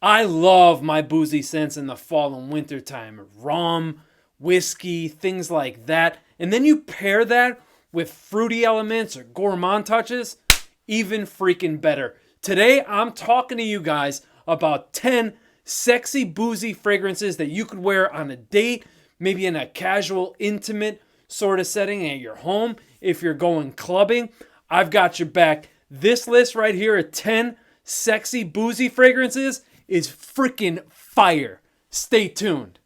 I love my boozy scents in the fall and winter time. Rum, whiskey, things like that. And then you pair that with fruity elements or gourmand touches, even freaking better. Today, I'm talking to you guys about 10 sexy boozy fragrances that you could wear on a date, maybe in a casual, intimate sort of setting at your home. If you're going clubbing, I've got your back. This list right here of 10 sexy boozy fragrances is freaking fire. Stay tuned.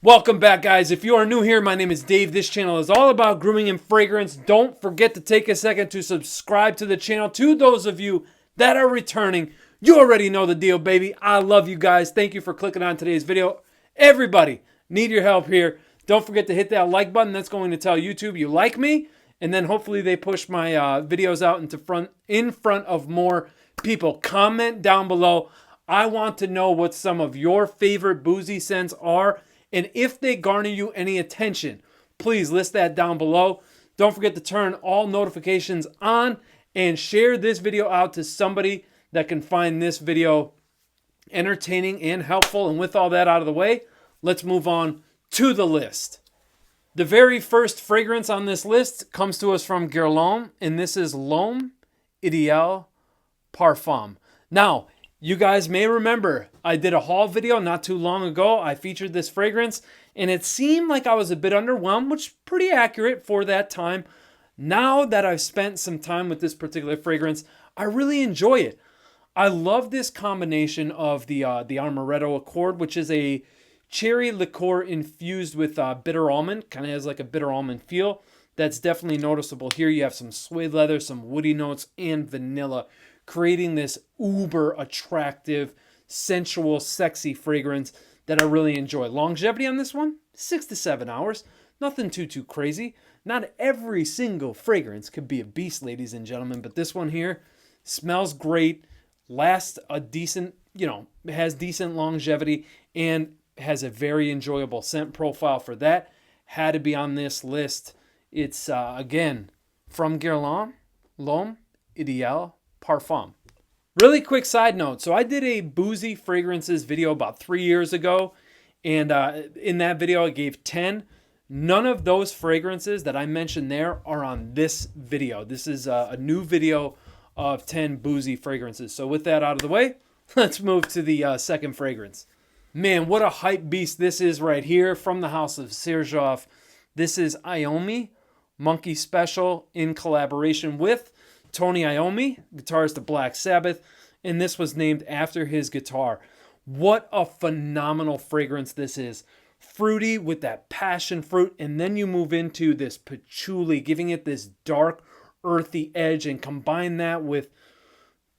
Welcome back, guys. If you are new here, my name is Dave. This channel is all about grooming and fragrance. Don't forget to take a second to subscribe to the channel. To those of you that are returning, you already know the deal, baby. I love you guys. Thank you for clicking on today's video. Everybody, need your help here. Don't forget to hit that like button. That's going to tell YouTube you like me. And then hopefully they push my videos out in front of more people. Comment down below. I want to know what some of your favorite boozy scents are. And if they garner you any attention, please list that down below. Don't forget to turn all notifications on and share this video out to somebody that can find this video entertaining and helpful. And with all that out of the way, let's move on to the list. The very first fragrance on this list comes to us from Guerlain, and this is LOM Idel Parfum. Now, you guys may remember I did a haul video not too long ago. I featured this fragrance, and it seemed like I was a bit underwhelmed, which is pretty accurate for that time. Now that I've spent some time with this particular fragrance, I really enjoy it. I love this combination of the Amaretto Accord, which is a cherry liqueur infused with bitter almond. Kind of has like a bitter almond feel. That's definitely noticeable here. You have some suede leather, some woody notes, and vanilla, creating this uber attractive, sensual, sexy fragrance that I really enjoy. Longevity on this one, 6 to 7 hours. Nothing too crazy. Not every single fragrance could be a beast, ladies and gentlemen, but this one here smells great, lasts a decent, has decent longevity, and has a very enjoyable scent profile for that. Had to be on this list. It's, again, from Guerlain, LOM Idel Parfum. Really quick side note. So I did a boozy fragrances video about 3 years ago. And in that video, I gave 10. None of those fragrances that I mentioned there are on this video. This is a new video of 10 boozy fragrances. So with that out of the way, let's move to the second fragrance. Man, what a hype beast this is right here from the house of Xerjoff. This is Iommi Monkey Special in collaboration with Tony Iommi, guitarist of Black Sabbath, and this was named after his guitar. What a phenomenal fragrance this is. Fruity with that passion fruit, and then you move into this patchouli, giving it this dark, earthy edge, and combine that with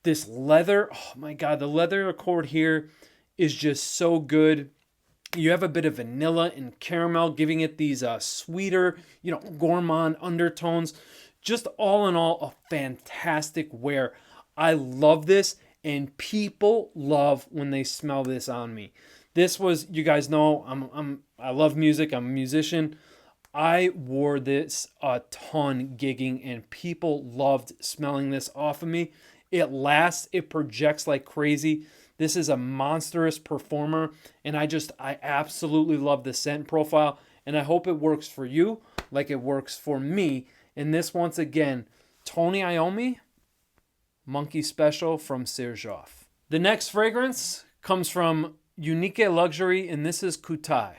this leather. Oh my God, the leather accord here is just so good. You have a bit of vanilla and caramel, giving it these sweeter, gourmand undertones. Just all in all, a fantastic wear. I love this, and people love when they smell this on me. This was, you guys know, I love music. I'm a musician. I wore this a ton gigging, and people loved smelling this off of me. It lasts. It projects like crazy. This is a monstrous performer, and I absolutely love the scent profile, and I hope it works for you like it works for me. And this, once again, Tony Iommi, Monkey Special from Xerjoff. The next fragrance comes from Unique Luxury, and this is Kutay.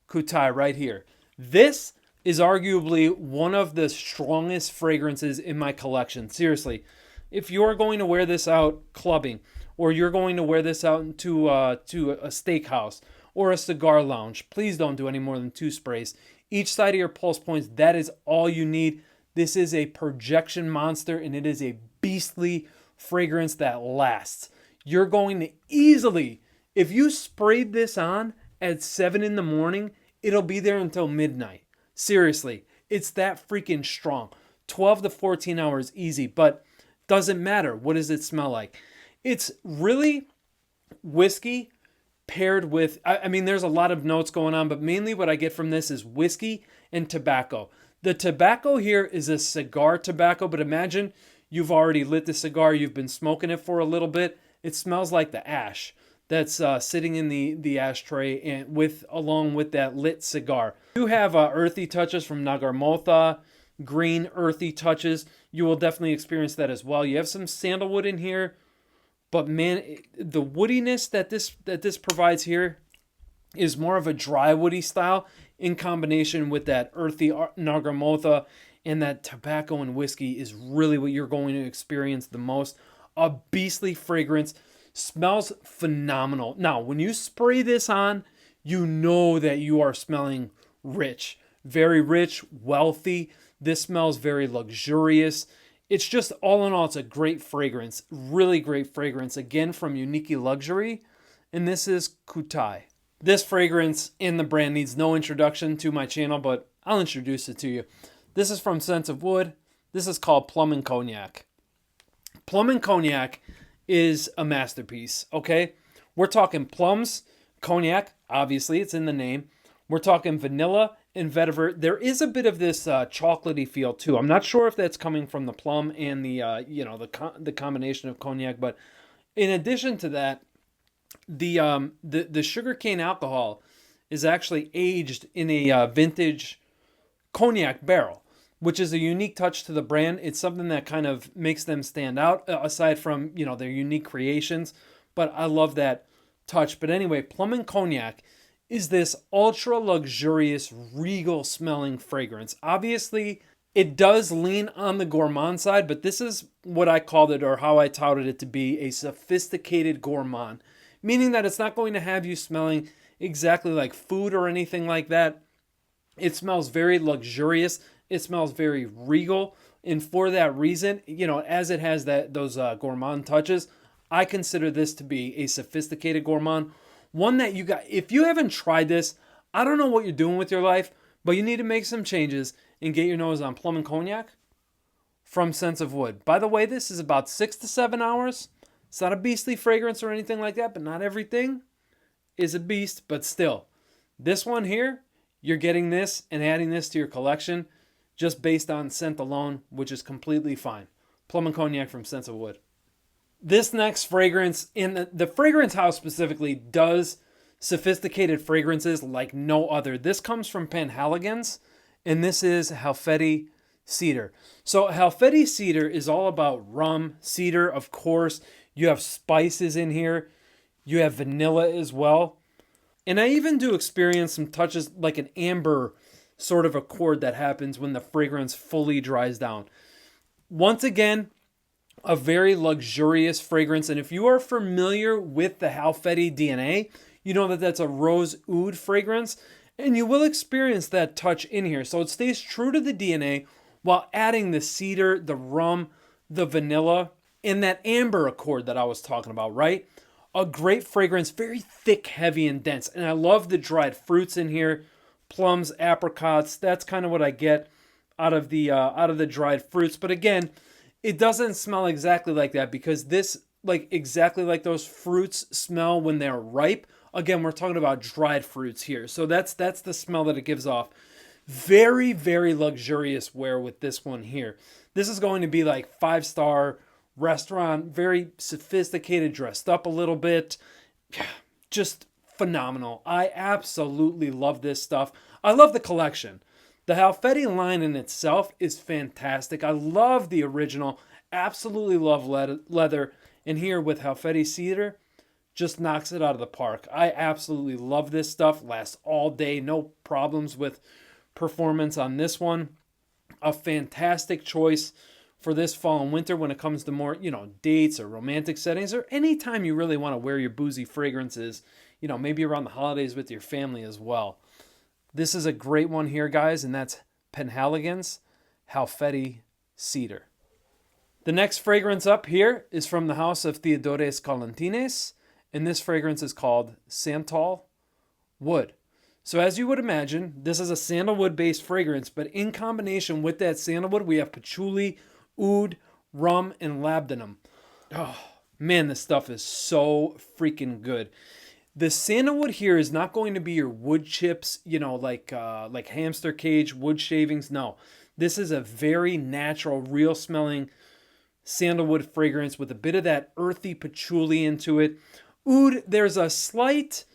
Kutay right here. This is arguably one of the strongest fragrances in my collection. Seriously, if you're going to wear this out clubbing, or you're going to wear this out to a steakhouse or a cigar lounge, please don't do any more than 2 sprays. Each side of your pulse points, that is all you need. This is a projection monster, and it is a beastly fragrance that lasts. You're going to easily, if you sprayed this on at 7 in the morning, it'll be there until midnight. Seriously, it's that freaking strong. 12 to 14 hours easy, but doesn't matter. What does it smell like? It's really whiskey paired with, I mean, there's a lot of notes going on, but mainly what I get from this is whiskey and tobacco. The tobacco here is a cigar tobacco, but imagine you've already lit the cigar, you've been smoking it for a little bit. It smells like the ash that's sitting in the ashtray, and along with that lit cigar. You have earthy touches from Nagarmotha, green earthy touches. You will definitely experience that as well. You have some sandalwood in here, but man, the woodiness that this provides here is more of a dry woody style in combination with that earthy Nagarmotha, and that tobacco and whiskey is really what you're going to experience the most. A beastly fragrance. Smells phenomenal. Now, when you spray this on, you know that you are smelling rich. Very rich, wealthy. This smells very luxurious. It's just, all in all, it's a great fragrance. Really great fragrance. Again, from Unique Luxury. And this is Kutay. This fragrance in the brand needs no introduction to my channel, but I'll introduce it to you. This is from Santal Wood. This is called Plum In Cognac. Plum In Cognac is a masterpiece, okay? We're talking plums, cognac, obviously, it's in the name. We're talking vanilla and vetiver. There is a bit of this chocolatey feel too. I'm not sure if that's coming from the plum and the the combination of cognac, but in addition to that, the sugarcane alcohol is actually aged in a vintage cognac barrel, which is a unique touch to the brand. It's something that kind of makes them stand out, aside from, their unique creations. But I love that touch. But anyway, Plum In Cognac is this ultra luxurious, regal smelling fragrance. Obviously, it does lean on the gourmand side, but this is what I called it, or how I touted it to be, a sophisticated gourmand. Meaning that it's not going to have you smelling exactly like food or anything like that. It smells very luxurious. It smells very regal, and for that reason, as it has those gourmand touches, I consider this to be a sophisticated gourmand. One that if you haven't tried this, I don't know what you're doing with your life, but you need to make some changes and get your nose on Plum In Cognac from Santal Wood. By the way, this is about 6 to 7 hours. It's not a beastly fragrance or anything like that, but not everything is a beast, but still. This one here, you're getting this and adding this to your collection just based on scent alone, which is completely fine. Plum In Cognac from Santal Wood. This next fragrance, in the fragrance house specifically, does sophisticated fragrances like no other. This comes from Penhaligon's, and this is Halfeti Cedar. So Halfeti Cedar is all about rum, cedar, of course. You have spices in here. You have vanilla as well. And I even do experience some touches like an amber sort of accord that happens when the fragrance fully dries down. Once again, a very luxurious fragrance. And if you are familiar with the Halfeti DNA, you know that that's a rose oud fragrance. And you will experience that touch in here. So it stays true to the DNA while adding the cedar, the rum, the vanilla, and that amber accord that I was talking about, right? A great fragrance, very thick, heavy, and dense. And I love the dried fruits in here. Plums, apricots, that's kind of what I get out of the dried fruits. But again, it doesn't smell exactly like that, because this, like exactly like those fruits smell when they're ripe. Again, we're talking about dried fruits here. So that's the smell that it gives off. Very, very luxurious wear with this one here. This is going to be like 5-star restaurant, very sophisticated, dressed up a little bit. Just phenomenal. I absolutely love this stuff. I love the collection. The Halfeti line in itself is fantastic. I love the original. Absolutely love leather. And here with Halfeti Cedar, just knocks it out of the park. I absolutely love this stuff. Lasts all day. No problems with performance on this one. A fantastic choice for this fall and winter when it comes to more, dates or romantic settings, or anytime you really want to wear your boozy fragrances, maybe around the holidays with your family as well. This is a great one here, guys, and that's Penhaligon's Halfeti Cedar. The next fragrance up here is from the house of Theodores Kalotinis, and this fragrance is called Santal Wood. So as you would imagine, this is a sandalwood-based fragrance, but in combination with that sandalwood, we have patchouli, oud, rum, and labdanum. Oh, man, this stuff is so freaking good. The sandalwood here is not going to be your wood chips, like hamster cage wood shavings. No, This is a very natural, real smelling sandalwood fragrance with a bit of that earthy patchouli into it. Oud, there's a slight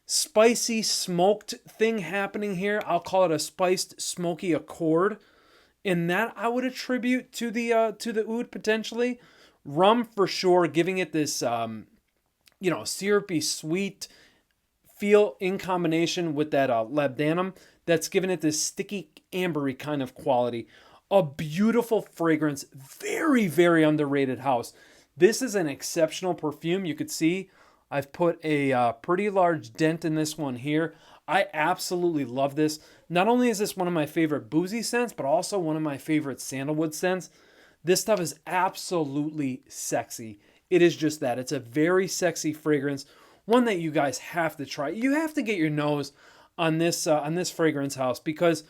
spicy smoked thing happening here. I'll call it a spiced smoky accord. And that I would attribute to the oud potentially. Rhum for sure, giving it this syrupy sweet feel in combination with that labdanum that's giving it this sticky ambery kind of quality. A beautiful fragrance, very, very underrated house. This is an exceptional perfume. You could see I've put a pretty large dent in this one here. I absolutely love this. Not only is this one of my favorite boozy scents, but also one of my favorite sandalwood scents. This stuff is absolutely sexy. It is just that. It's a very sexy fragrance. One that you guys have to try. You have to get your nose on this fragrance house because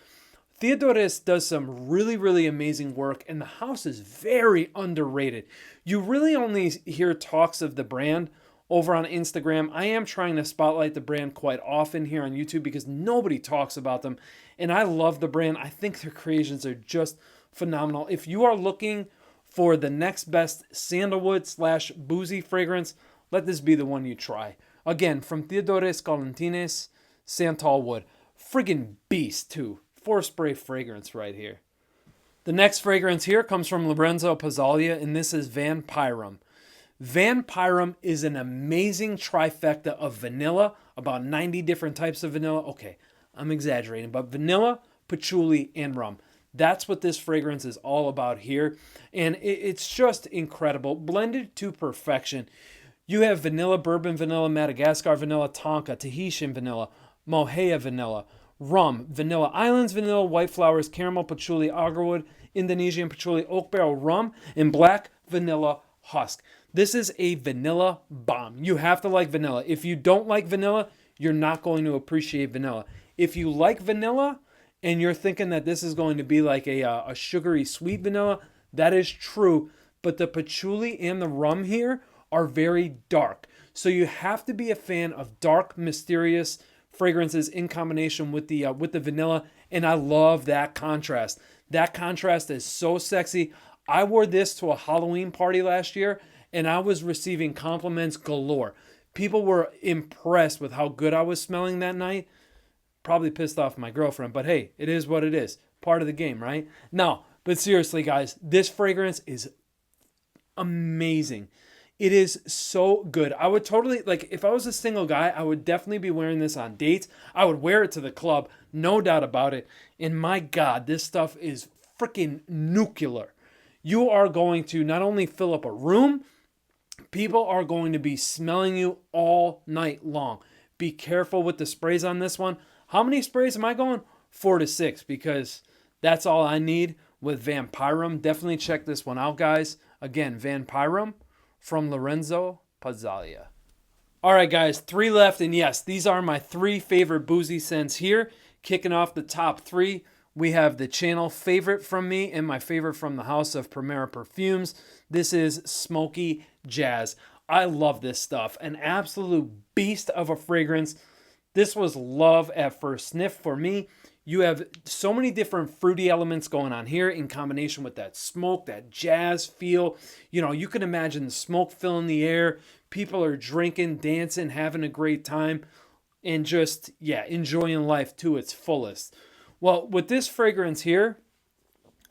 Theodores does some really, really amazing work, and the house is very underrated. You really only hear talks of the brand over on Instagram. I am trying to spotlight the brand quite often here on YouTube because nobody talks about them, and I love the brand. I think their creations are just phenomenal. If you are looking for the next best sandalwood / boozy fragrance, let this be the one you try. Again, from Theodores, Kalotinis, Santal Wood. Friggin' beast, too. 4-spray fragrance right here. The next fragrance here comes from Lorenzo Pazzaglia, and this is Vampyrum. Vampyrum is an amazing trifecta of vanilla, about 90 different types of vanilla. Okay, I'm exaggerating, but vanilla, patchouli, and rum. That's what this fragrance is all about here, and it's just incredible, blended to perfection. You have vanilla, bourbon vanilla, Madagascar vanilla, Tonka, Tahitian vanilla, Moheya vanilla, rum, vanilla islands vanilla, white flowers, caramel patchouli, agarwood, Indonesian patchouli, oak barrel rum, and black vanilla husk. This is a vanilla bomb. You have to like vanilla. If you don't like vanilla, you're not going to appreciate vanilla. If you like vanilla and you're thinking that this is going to be like a sugary sweet vanilla, that is true. But the patchouli and the rum here are very dark. So you have to be a fan of dark, mysterious fragrances in combination with the vanilla, and I love that contrast. That contrast is so sexy. I wore this to a Halloween party last year, and I was receiving compliments galore. People were impressed with how good I was smelling that night. Probably pissed off my girlfriend, but hey, it is what it is. Part of the game, right? No, but seriously, guys, this fragrance is amazing. It is so good. I would totally, like, if I was a single guy, I would definitely be wearing this on dates. I would wear it to the club, no doubt about it. And my God, this stuff is freaking nuclear. You are going to not only fill up a room, people are going to be smelling you all night long. Be careful with the sprays on this one. How many sprays am I going? 4 to 6, because that's all I need with Vampyrum. Definitely check this one out, guys. Again, Vampyrum from Lorenzo Pazzaglia. All right, guys, 3 left, and yes, these are my 3 favorite boozy scents here. Kicking off the top 3, we have the channel favorite from me and my favorite from the house of Primera Perfumes. This is Smokey Jazz. I love this stuff. An absolute beast of a fragrance. This was love at first sniff for me. You have so many different fruity elements going on here in combination with that smoke, that jazz feel. You know, you can imagine the smoke filling the air. People are drinking, dancing, having a great time, and just, yeah, enjoying life to its fullest. Well, with this fragrance here,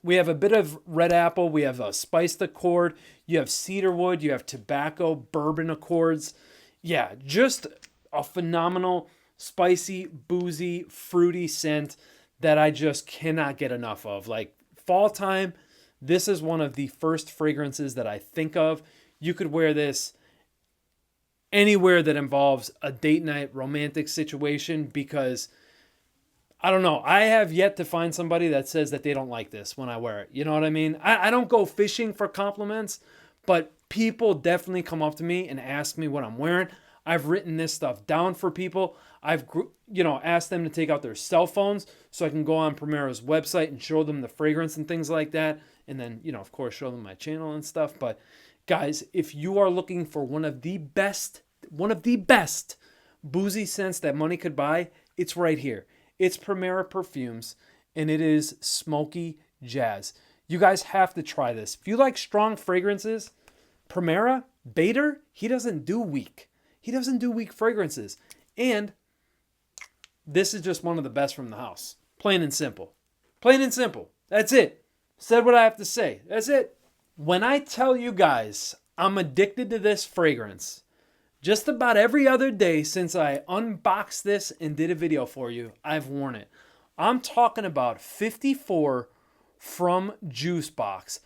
we have a bit of red apple. We have a spiced accord. You have cedar wood. You have tobacco, bourbon accords. Yeah, just a phenomenal spicy, boozy, fruity scent that I just cannot get enough of. Like fall time, this is one of the first fragrances that I think of. You could wear this anywhere that involves a date night romantic situation because, I don't know, I have yet to find somebody that says that they don't like this when I wear it. You know what I mean? I don't go fishing for compliments, but people definitely come up to me and ask me what I'm wearing. I've written this stuff down for people. I've, asked them to take out their cell phones so I can go on Primera's website and show them the fragrance and things like that. And then, of course, show them my channel and stuff. But guys, if you are looking for one of the best boozy scents that money could buy, it's right here. It's Primera Perfumes, and it is Smokey jazz. You guys have to try this. If you like strong fragrances, Primera, Bader, he doesn't do weak. He doesn't do weak fragrances. And this is just one of the best from the house. Plain and simple. Plain and simple. That's it. Said what I have to say. That's it. When I tell you guys I'm addicted to this fragrance, just about every other day since I unboxed this and did a video for you, I've worn it. I'm talking about 54 from Jusbox.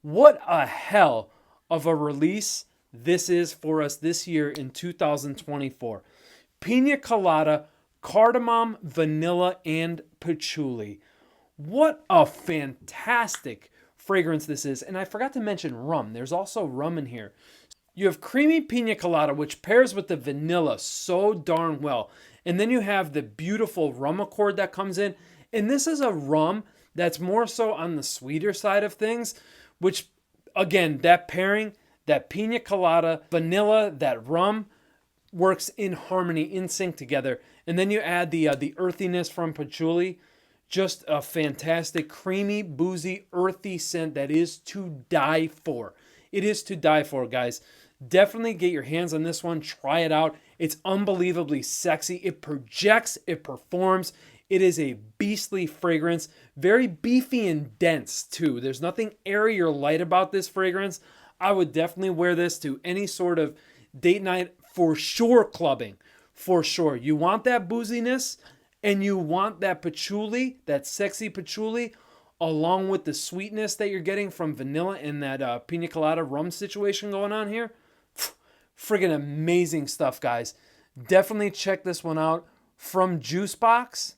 What a hell of a release this is for us this year in 2024. Pina Colada, cardamom, vanilla, and patchouli. What a fantastic fragrance this is. And I forgot to mention rum. There's also rum in here. You have creamy pina colada, which pairs with the vanilla so darn well. And then you have the beautiful rum accord that comes in. And this is a rum that's more so on the sweeter side of things, which, again, that pairing, that pina colada, vanilla, that rum, works in harmony, in sync together. And then you add the earthiness from patchouli. Just a fantastic, creamy, boozy, earthy scent that is to die for. It is to die for, guys. Definitely get your hands on this one. Try it out. It's unbelievably sexy. It projects. It performs. It is a beastly fragrance. Very beefy and dense, too. There's nothing airy or light about this fragrance. I would definitely wear this to any sort of date night. For sure, clubbing. For sure. You want that booziness and you want that patchouli, that sexy patchouli, along with the sweetness that you're getting from vanilla and that pina colada rum situation going on here. Friggin' amazing stuff, guys. Definitely check this one out. From Jusbox,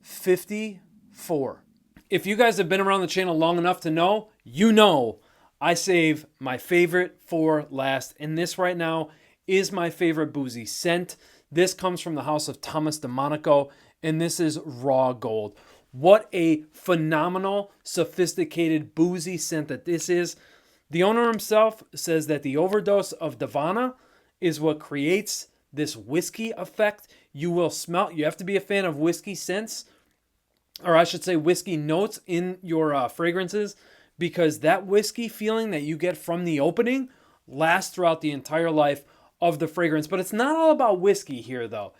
54. If you guys have been around the channel long enough to know, you know I save my favorite for last. And this right now is my favorite boozy scent. This comes from the house of Thomas de Monaco, and this is Raw Gold. What a phenomenal, sophisticated, boozy scent that this is. The owner himself says that the overdose of Davana is what creates this whiskey effect. You will smell, you have to be a fan of whiskey scents, or I should say whiskey notes in your fragrances, because that whiskey feeling that you get from the opening lasts throughout the entire life of the fragrance. But it's not all about whiskey here, though.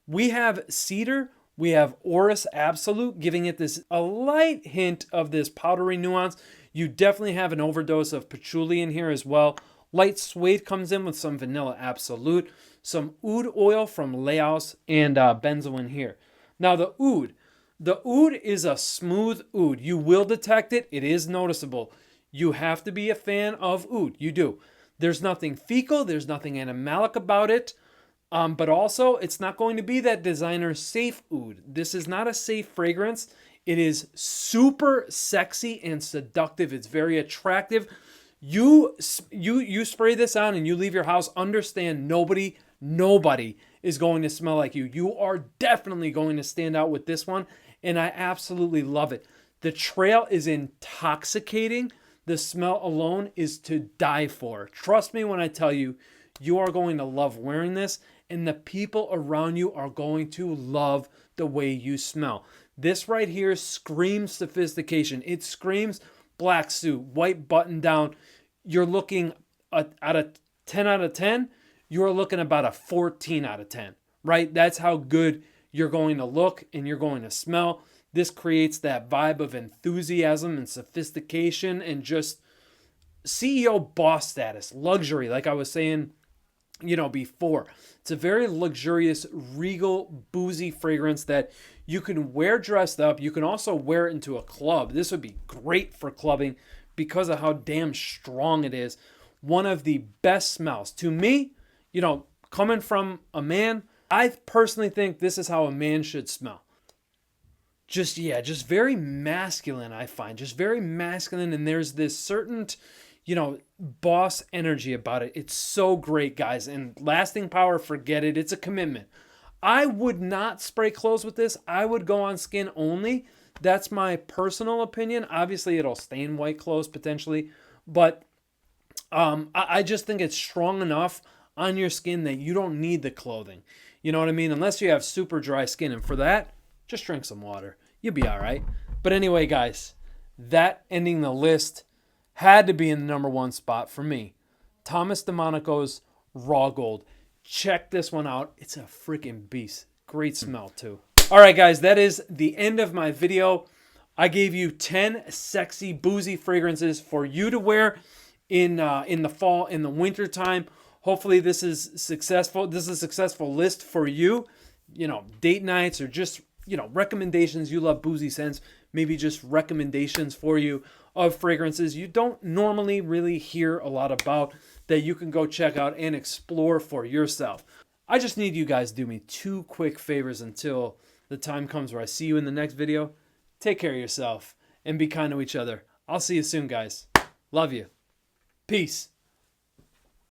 We have cedar, we have Orris Absolute, giving it this a light hint of this powdery nuance. You definitely have an overdose of patchouli in here as well. Light suede comes in with some vanilla Absolute, some oud oil from Laos, and benzo in here. Now the oud is a smooth oud. You will detect it. It is noticeable. You have to be a fan of oud. You do. There's nothing fecal. There's nothing animalic about it. But also, it's not going to be that designer safe oud. This is not a safe fragrance. It is super sexy and seductive. It's very attractive. You spray this on and you leave your house. Understand, nobody is going to smell like you. You are definitely going to stand out with this one. And I absolutely love it. The trail is intoxicating. The smell alone is to die for. Trust me when I tell you, you are going to love wearing this, and the people around you are going to love the way you smell. This right here screams sophistication. It screams black suit, white button down. You're looking at a 10 out of 10, you're looking about a 14 out of 10, right? That's how good you're going to look and you're going to smell. This creates that vibe of enthusiasm and sophistication and just CEO boss status, luxury, like I was saying, before. It's a very luxurious, regal, boozy fragrance that you can wear dressed up. You can also wear it into a club. This would be great for clubbing because of how damn strong it is. One of the best smells. To me, coming from a man, I personally think this is how a man should smell. Just very masculine, I find. Just very masculine, and there's this certain, boss energy about it. It's so great, guys. And lasting power, forget it. It's a commitment. I would not spray clothes with this. I would go on skin only. That's my personal opinion. Obviously, it'll stain white clothes potentially, but I just think it's strong enough on your skin that you don't need the clothing. You know what I mean? Unless you have super dry skin, and for that, just drink some water. You'll be all right. But anyway, guys, that ending the list had to be in the number one spot for me. Thomas de Monaco's Raw Gold. Check this one out. It's a freaking beast. Great smell too. All right, guys, that is the end of my video. I gave you 10 sexy, boozy fragrances for you to wear in the fall, in the winter time. Hopefully this is successful. This is a successful list for you. You know, date nights or just, you know, recommendations. You love boozy scents. Maybe just recommendations for you of fragrances you don't normally really hear a lot about that you can go check out and explore for yourself. I just need you guys to do me 2 quick favors until the time comes where I see you in the next video. Take care of yourself and be kind to each other. I'll see you soon, guys. Love you. Peace.